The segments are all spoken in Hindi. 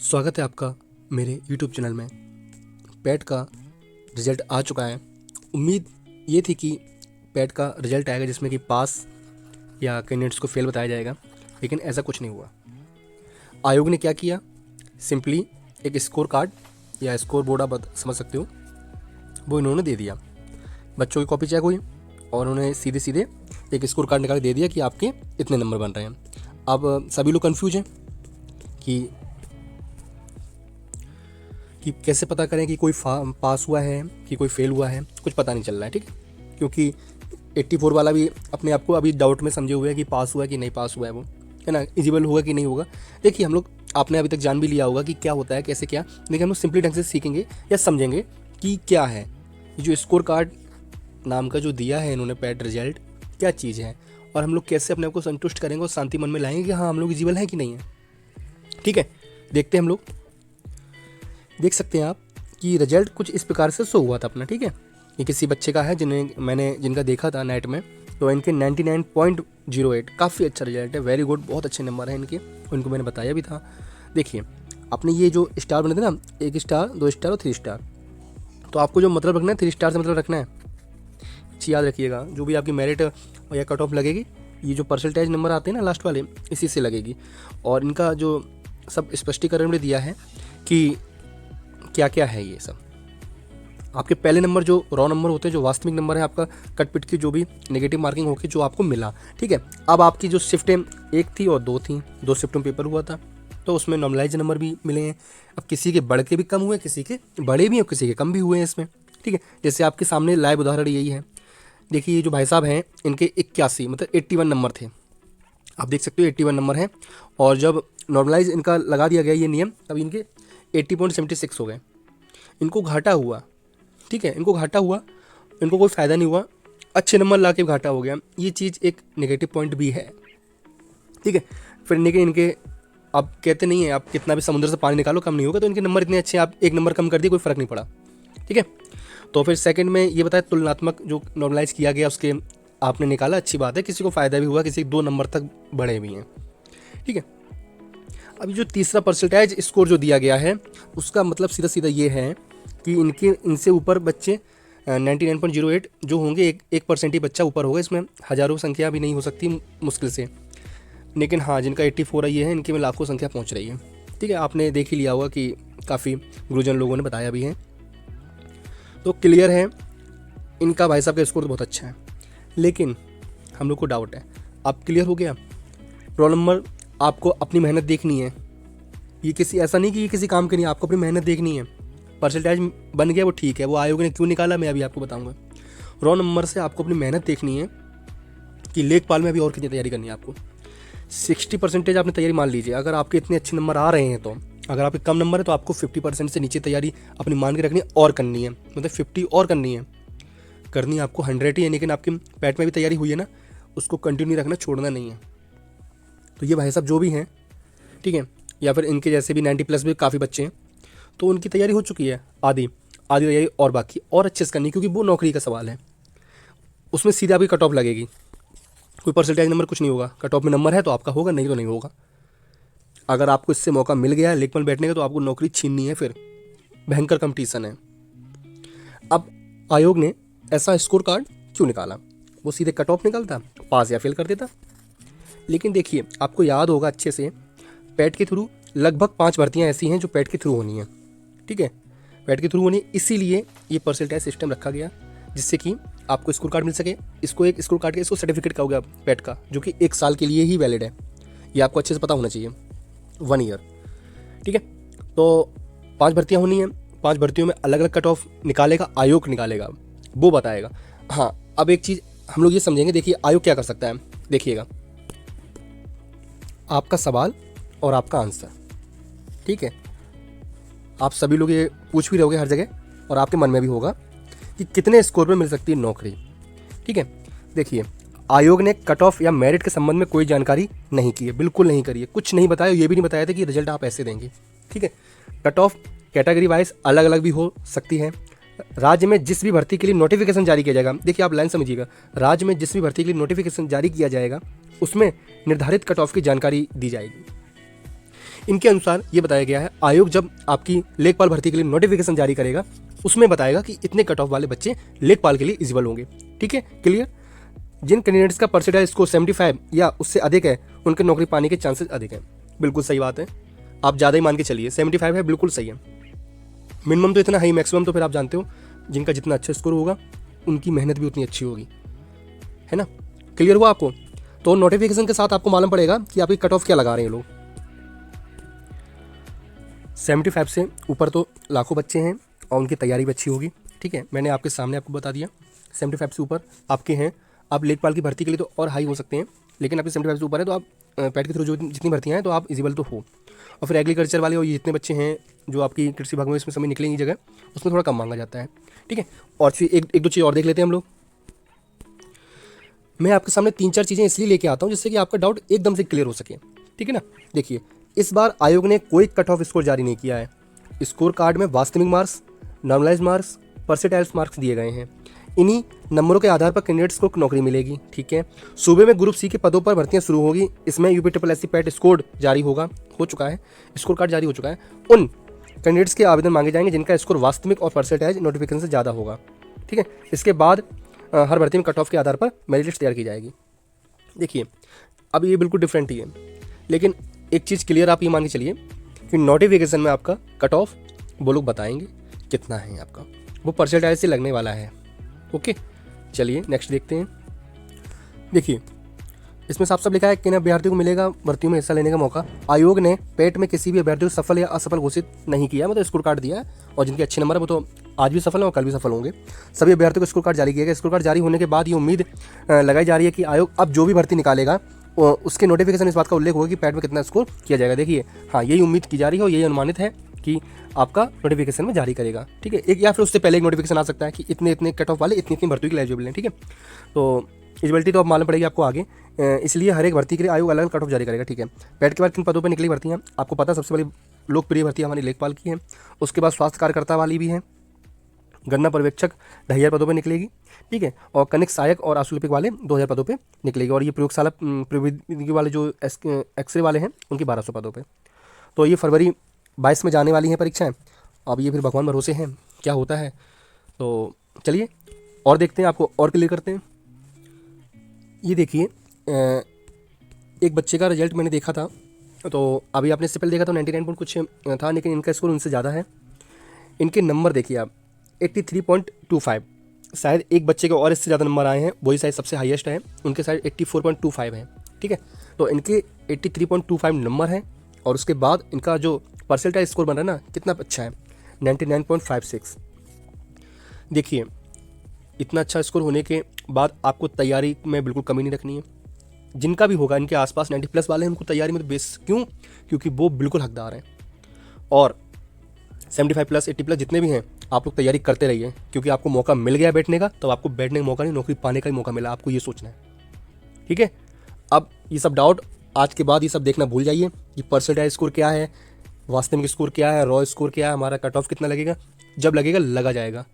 स्वागत है आपका मेरे YouTube चैनल में। पैट का रिज़ल्ट आ चुका है। उम्मीद ये थी कि पैट का रिज़ल्ट आएगा जिसमें कि पास या कैंडिडेट्स को फेल बताया जाएगा, लेकिन ऐसा कुछ नहीं हुआ। आयोग ने क्या किया, सिंपली एक स्कोर कार्ड या स्कोर बोर्ड आप समझ सकते हो, वो इन्होंने दे दिया। बच्चों की कॉपी चेक हुई और उन्होंने सीधे सीधे एक स्कोर कार्ड निकाल के दे दिया कि आपके इतने नंबर बन रहे हैं। अब सभी लोग कन्फ्यूज हैं कि कैसे पता करें कि कोई पास हुआ है कि कोई फेल हुआ है, कुछ पता नहीं चल रहा है। ठीक है, क्योंकि 84 वाला भी अपने आप को अभी डाउट में समझे हुए है कि पास हुआ है कि नहीं पास हुआ है, वो है ना, एलिजिबल होगा कि नहीं होगा। देखिए, हम लोग आपने अभी तक जान भी लिया होगा कि क्या होता है, कैसे क्या, लेकिन हम लोग सिंपली ढंग से सीखेंगे या समझेंगे कि क्या है ये जो स्कोर कार्ड नाम का जो दिया है इन्होंने पैट रिजल्ट, क्या चीज़ है, और हम लोग कैसे अपने आप को संतुष्ट करेंगे और शांति मन में लाएंगे कि हाँ हम लोग एलिजिबल हैं कि नहीं है। ठीक है, देखते हैं हम लोग। देख सकते हैं आप कि रिजल्ट कुछ इस प्रकार से शो हुआ था अपना। ठीक है, ये किसी बच्चे का है जिनका देखा था नेट में, तो इनके 99.08 काफ़ी अच्छा रिजल्ट है, वेरी गुड, बहुत अच्छे नंबर हैं इनके, उनको मैंने बताया भी था। देखिए, आपने ये जो स्टार बने थे ना, 1 स्टार 2 स्टार और 3 स्टार, तो आपको जो मतलब रखना है 3 स्टार से मतलब रखना है। अच्छी याद रखिएगा, जो भी आपकी मेरिट या कट ऑफ लगेगी, ये जो परसेंटेज नंबर आते हैं ना लास्ट वाले, इसी से लगेगी। और इनका जो सब स्पष्टीकरण में दिया है कि क्या क्या है ये सब। आपके पहले नंबर जो रॉ नंबर होते हैं, जो वास्तविक नंबर है आपका, कटपिट की जो भी नेगेटिव मार्किंग होकर जो आपको मिला। ठीक है, अब आपकी जो शिफ्टें 1 थी और 2 थी, 2 शिफ्टों में पेपर हुआ था, तो उसमें नॉर्मलाइज नंबर भी मिले हैं। अब किसी के बढ़ के भी कम हुए, किसी के बड़े भी और किसी के कम भी हुए हैं इसमें। ठीक है, जैसे आपके सामने लाइव उदाहरण यही है। देखिए, ये जो भाई साहब हैं, इनके 81 मतलब 81 नंबर थे, आप देख सकते हो 81 नंबर हैं। और जब नॉर्मलाइज इनका लगा दिया गया ये नियम, तब इनके 80.76 हो गए। इनको घाटा हुआ। ठीक है, इनको घाटा हुआ, इनको कोई फ़ायदा नहीं हुआ, अच्छे नंबर ला के घाटा हो गया। ये चीज़ एक नेगेटिव पॉइंट भी है। ठीक है, फिर इनके आप कहते नहीं है, आप कितना भी समुद्र से पानी निकालो कम नहीं होगा, तो इनके नंबर इतने अच्छे हैं, आप 1 नंबर कम कर दिए, कोई फ़र्क नहीं पड़ा। ठीक है, तो फिर सेकंड में ये बताया तुलनात्मक जो नॉर्मलाइज किया गया उसके आपने निकाला, अच्छी बात है, किसी को फ़ायदा भी हुआ, किसी 2 नंबर तक बढ़े भी हैं। ठीक है, अभी जो तीसरा परसेंटेज स्कोर जो दिया गया है, उसका मतलब सीधा सीधा ये है कि इनसे ऊपर बच्चे 99.08 जो होंगे, 1% ही बच्चा ऊपर होगा। इसमें हज़ारों संख्या भी नहीं हो सकती मुश्किल से, लेकिन हाँ, जिनका 84 ये है, इनके में लाखों संख्या पहुंच रही है। ठीक है, आपने देख ही लिया होगा कि काफ़ी गुरुजन लोगों ने बताया भी है, तो क्लियर है इनका भाई साहब का स्कोर तो बहुत अच्छा है। लेकिन हम लोग को डाउट है, आप क्लियर हो गया, रोल नंबर आपको अपनी मेहनत देखनी है। ये किसी ऐसा नहीं कि ये किसी काम के नहीं, आपको अपनी मेहनत देखनी है। परसेंटेज बन गया वो ठीक है, वो आयोग ने क्यों निकाला मैं अभी आपको बताऊंगा। रॉ नंबर से आपको अपनी मेहनत देखनी है कि लेखपाल में अभी और कितनी तैयारी करनी है आपको। 60% आपने तैयारी मान लीजिए, अगर आपके इतने अच्छे नंबर आ रहे हैं, तो अगर आपके कम नंबर है तो आपको 50% से नीचे तैयारी अपनी मान के रखनी है और करनी है, मतलब 50 और करनी है आपको 100 ही है। लेकिन आपके पैट में भी तैयारी हुई है ना, उसको कंटिन्यू रखना, छोड़ना नहीं है। तो ये भाई साहब जो भी हैं, ठीक है, या फिर इनके जैसे भी 90+ भी काफ़ी बच्चे हैं, तो उनकी तैयारी हो चुकी है, आधी तैयारी और बाकी और अच्छे से करनी, क्योंकि वो नौकरी का सवाल है। उसमें सीधे आपकी कट ऑफ लगेगी, कोई परसेंटेज नंबर कुछ नहीं होगा, कट ऑफ में नंबर है तो आपका होगा, नहीं तो नहीं होगा। अगर आपको इससे मौका मिल गया है लेखपाल बैठने का, तो आपको नौकरी छीननी है, फिर भयंकर कंपटीशन है। अब आयोग ने ऐसा स्कोर कार्ड क्यों निकाला, वो सीधे कट ऑफ निकालता, पास या फेल कर देता। लेकिन देखिए, आपको याद होगा अच्छे से, पैट के थ्रू लगभग 5 भर्तियाँ ऐसी हैं जो पैट के थ्रू होनी है। ठीक है, पैट के थ्रू होनी, इसीलिए ये परसेंटेज सिस्टम रखा गया, जिससे कि आपको स्कोर कार्ड मिल सके। इसको एक स्कोर कार्ड का, इसको सर्टिफिकेट का हो गया पैट का, जो कि 1 साल के लिए ही वैलिड है। ये आपको अच्छे से पता होना चाहिए, 1 ईयर। ठीक है, तो 5 भर्तियाँ होनी हैं, 5 भर्तियों में अलग अलग कट ऑफ निकालेगा आयोग, निकालेगा वो बताएगा। हाँ, अब एक चीज़ हम लोग ये समझेंगे, देखिए आयोग क्या कर सकता है, देखिएगा, आपका सवाल और आपका आंसर। ठीक है, आप सभी लोग ये पूछ भी रहोगे हर जगह, और आपके मन में भी होगा कि कितने स्कोर पे मिल सकती है नौकरी। ठीक है, देखिए, आयोग ने कट ऑफ या मेरिट के संबंध में कोई जानकारी नहीं की है, बिल्कुल नहीं करी है, कुछ नहीं बताया, ये भी नहीं बताया था कि रिजल्ट आप ऐसे देंगे। ठीक है, कट ऑफ कैटेगरी वाइज अलग अलग भी हो सकती है। राज्य में जिस भी भर्ती के लिए नोटिफिकेशन जारी किया जाएगा, देखिए आप लाइन समझिएगा, राज्य में जिस भी भर्ती के लिए नोटिफिकेशन जारी किया जाएगा, उसमें निर्धारित कट ऑफ की जानकारी दी जाएगी। इनके अनुसार ये बताया गया है, आयोग जब आपकी लेखपाल भर्ती के लिए नोटिफिकेशन जारी करेगा उसमें बताएगा कि इतने कट ऑफ वाले बच्चे लेखपाल के लिए इजिबल होंगे। ठीक है, क्लियर। जिन कैंडिडेट्स का परसेंटाइज स्कोर 75 या उससे अधिक है उनके नौकरी पाने के चांसेस अधिक हैं। बिल्कुल सही बात है, आप ज़्यादा ही मान के चलिए, 75 है, बिल्कुल सही है। मिनिमम तो इतना है, मैक्सिमम तो फिर आप जानते हो जिनका जितना अच्छा स्कोर होगा उनकी मेहनत भी उतनी अच्छी होगी, है ना। क्लियर हुआ आपको? तो नोटिफिकेशन के साथ आपको मालूम पड़ेगा कि आपकी कट ऑफ क्या लगा रहे हैं लोग। 75 से ऊपर तो लाखों बच्चे हैं और उनकी तैयारी भी अच्छी होगी। ठीक है, मैंने आपके सामने आपको बता दिया 75 से ऊपर आपके हैं। आप लेखपाल की भर्ती के लिए तो और हाई हो सकते हैं, लेकिन आपके 75 से ऊपर है तो आप पैट के थ्रू जो जितनी भर्तियाँ हैं तो आप इजिबल तो हो। और फिर एग्रीकल्चर वाले और ये जितने बच्चे हैं जो आपकी कृषि विभाग में इसमें समय निकलेंगी जगह, उसमें थोड़ा कम मांगा जाता है। ठीक है, और फिर एक दो चीज़ और देख लेते हैं हम लोग। मैं आपके सामने 3-4 चीज़ें इसलिए लेके आता हूँ जिससे कि आपका डाउट एकदम से क्लियर हो सके। ठीक है ना। देखिए, इस बार आयोग ने कोई कट ऑफ स्कोर जारी नहीं किया है। स्कोर कार्ड में वास्तविक marks, normalise marks, percentile marks दिए गए हैं। इन्हीं नंबरों के आधार पर कैंडिडेट्स को नौकरी मिलेगी। ठीक है, सूबे में ग्रुप सी के पदों पर भर्तियां शुरू होगी। इसमें UPSSC पैट स्कोर जारी हो चुका है, स्कोर कार्ड जारी हो चुका है। उन कैंडिडेट्स के आवेदन मांगे जाएंगे जिनका स्कोर वास्तविक और परसेंटाइज नोटिफिकेशन से ज़्यादा होगा। ठीक है, इसके बाद हर भर्ती में कट ऑफ के आधार पर मेरिट लिस्ट तैयार की जाएगी। देखिए, अब ये बिल्कुल डिफरेंट ही है, लेकिन एक चीज़ क्लियर आप ये मान के चलिए कि नोटिफिकेशन में आपका कट ऑफ वो लोग बताएंगे कितना है आपका, वो परसेंटाइज से लगने वाला है। ओके, चलिए नेक्स्ट देखते हैं। देखिए, इसमें साफ साफ लिखा है कि अभ्यर्थियों को मिलेगा भर्तियों में हिस्सा लेने का मौका। आयोग ने पेट में किसी भी अभ्यर्थी को सफल या असफल घोषित नहीं किया, मतलब स्कोर कार्ड दिया है, और जिनके अच्छे नंबर है वो तो आज भी सफल हैं और कल भी सफल होंगे। सभी अभ्यर्थियों को स्कोर कार्ड जारी किया गया। स्कोर कार्ड जारी होने के बाद ये उम्मीद लगाई जा रही है कि आयोग अब जो भी भर्ती निकालेगा उसके नोटिफिकेशन इस बात का उल्लेख होगा कि पैट में कितना स्कोर किया जाएगा। देखिए, हाँ, यही उम्मीद की जा रही है और यही अनुमानित है कि आपका नोटिफिकेशन में जारी करेगा। ठीक है, एक या फिर उससे पहले एक नोटिफिकेशन आ सकता है कि इतने इतने कट ऑफ वाले इतनी इतनी भर्ती के लिए एलिजिबल हैं। ठीक है, तो एलिजिबिलिटी तो अब मालूम पड़ेगी आपको आगे, इसलिए हर एक भर्ती के लिए आयोग अलग अलग कट ऑफ जारी करेगा। ठीक है, पैट के बाद किन पदों पर निकली भर्तियाँ आपको पता है। सबसे बड़ी लोकप्रिय भर्ती हमारी लेखपाल की है, उसके बाद स्वास्थ्य कार्यकर्ता वाली भी है, गन्ना पर्यवेक्षक 2,500 पदों पर निकलेगी। ठीक है, और कनिक सहायक और आशुलिपिक वाले 2,000 पदों पे निकलेगी, और ये प्रयोगशाला प्रविधि वाले जो एक्सरे वाले हैं उनकी 1,200 पदों पे। तो ये फरवरी 22 में जाने वाली हैं परीक्षाएं। अब ये फिर भगवान भरोसे हैं क्या होता है। तो चलिए और देखते हैं, आपको और क्लियर करते हैं। ये देखिए, एक बच्चे का रिजल्ट मैंने देखा था, तो अभी आपने इससे पहले देखा था 99 पॉइंट कुछ था, लेकिन इनका स्कोर उनसे ज़्यादा है। इनके नंबर देखिए आप 83.25, शायद एक बच्चे के और इससे ज़्यादा नंबर आए हैं, वही शायद सबसे हाईएस्ट है, उनके शायद 84.25 है। ठीक है, तो इनके 83.25 नंबर है, और उसके बाद इनका जो परसेंटाइज स्कोर बन रहा है ना, कितना अच्छा है, 99.56। देखिए, इतना अच्छा स्कोर होने के बाद आपको तैयारी में बिल्कुल कमी नहीं रखनी है। जिनका भी होगा, इनके आसपास 90+ वाले हैं, उनको तैयारी में तो बेस क्यों, क्योंकि वो बिल्कुल हकदार हैं। और 75+, 80+ जितने भी हैं, आप लोग तैयारी करते रहिए, क्योंकि आपको मौका मिल गया बैठने का, तो आपको बैठने का मौका नहीं, नौकरी पाने का ही मौका मिला, आपको ये सोचना है। ठीक है, अब ये सब डाउट आज के बाद ये सब देखना भूल जाइए कि परसेंटाइज स्कोर क्या है, वास्तविक स्कोर क्या है, रॉ स्कोर क्या है, हमारा कट ऑफ कितना लगेगा। जब लगेगा लगा जाएगा।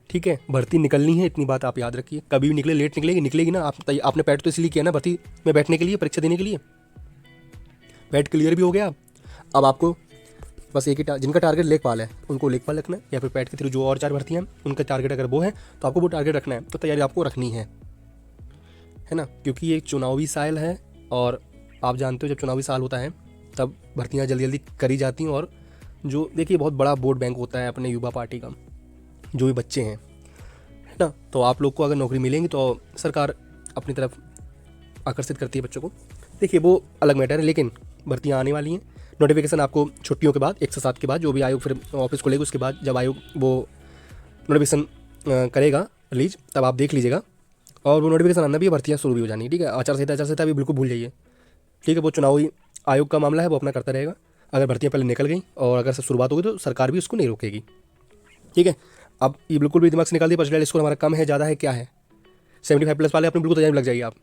ठीक है, भर्ती निकलनी है, इतनी बात आप याद रखिए। कभी भी निकले, लेट निकलेगी ना। आपने पैट तो इसलिए किया ना, भर्ती में बैठने के लिए, परीक्षा देने के लिए। पैट क्लियर भी हो गया, अब आपको बस एक ही जिनका टारगेट लेखपाल है उनको लेखपाल रखना है, या फिर पैट के थ्रू जो और 4 भर्तियाँ हैं उनका टारगेट अगर वो है तो आपको वो टारगेट रखना है। तो तैयारी आपको रखनी है ना, क्योंकि ये एक चुनावी साल है, और आप जानते हो जब चुनावी साल होता है तब भर्तियाँ जल्दी जल्दी करी जाती हैं। और जो देखिए, बहुत बड़ा वोट बैंक होता है अपने युवा पार्टी का, जो भी बच्चे हैं, है ना। तो आप लोग को अगर नौकरी मिलेंगी तो सरकार अपनी तरफ आकर्षित करती है बच्चों को। देखिए, वो अलग मैटर है, लेकिन भर्तियाँ आने वाली हैं। नोटिफिकेशन आपको छुट्टियों के बाद 107 के बाद, जो भी आयोग फिर ऑफिस खोलेगा उसके बाद, जब आयोग वो नोटिफिकेशन करेगा रिलीज, तब आप देख लीजिएगा। और वो नोटिफिकेशन आना भी है, भर्तियाँ शुरू भी हो जानी है। ठीक है, आचार संहिता भी बिल्कुल भूल जाइए। ठीक है, वो चुनावी आयोग का मामला है, वो अपना करता रहेगा। अगर भर्तियाँ पहले निकल गई और अगर शुरुआत होगी तो सरकार भी उसको नहीं रोकेगी। ठीक है, अब ये बिल्कुल भी दिमाग से निकाल दिए परसेंटाइज स्कोर हमारा कम है ज़्यादा है क्या है। 75+ वाले अपनी बिल्कुल तैयारी में लग जाइए आप।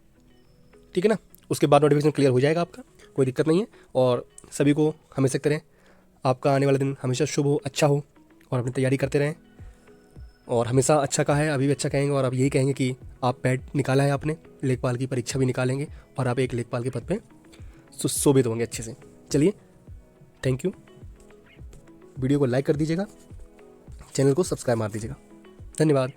ठीक है ना, उसके बाद नोटिफिकेशन क्लियर हो जाएगा आपका, कोई दिक्कत नहीं है। और सभी को हमेशा करें, आपका आने वाला दिन हमेशा शुभ हो, अच्छा हो, और अपनी तैयारी करते रहें। और हमेशा अच्छा कहा है, अभी भी अच्छा कहेंगे, और अब यही कहेंगे कि आप पैट निकाला है आपने, लेखपाल की परीक्षा भी निकालेंगे, और आप एक लेखपाल के पद पर सुशोभित होंगे अच्छे से। चलिए, थैंक यू। वीडियो को लाइक कर दीजिएगा, चैनल को सब्सक्राइब मार दीजिएगा। धन्यवाद।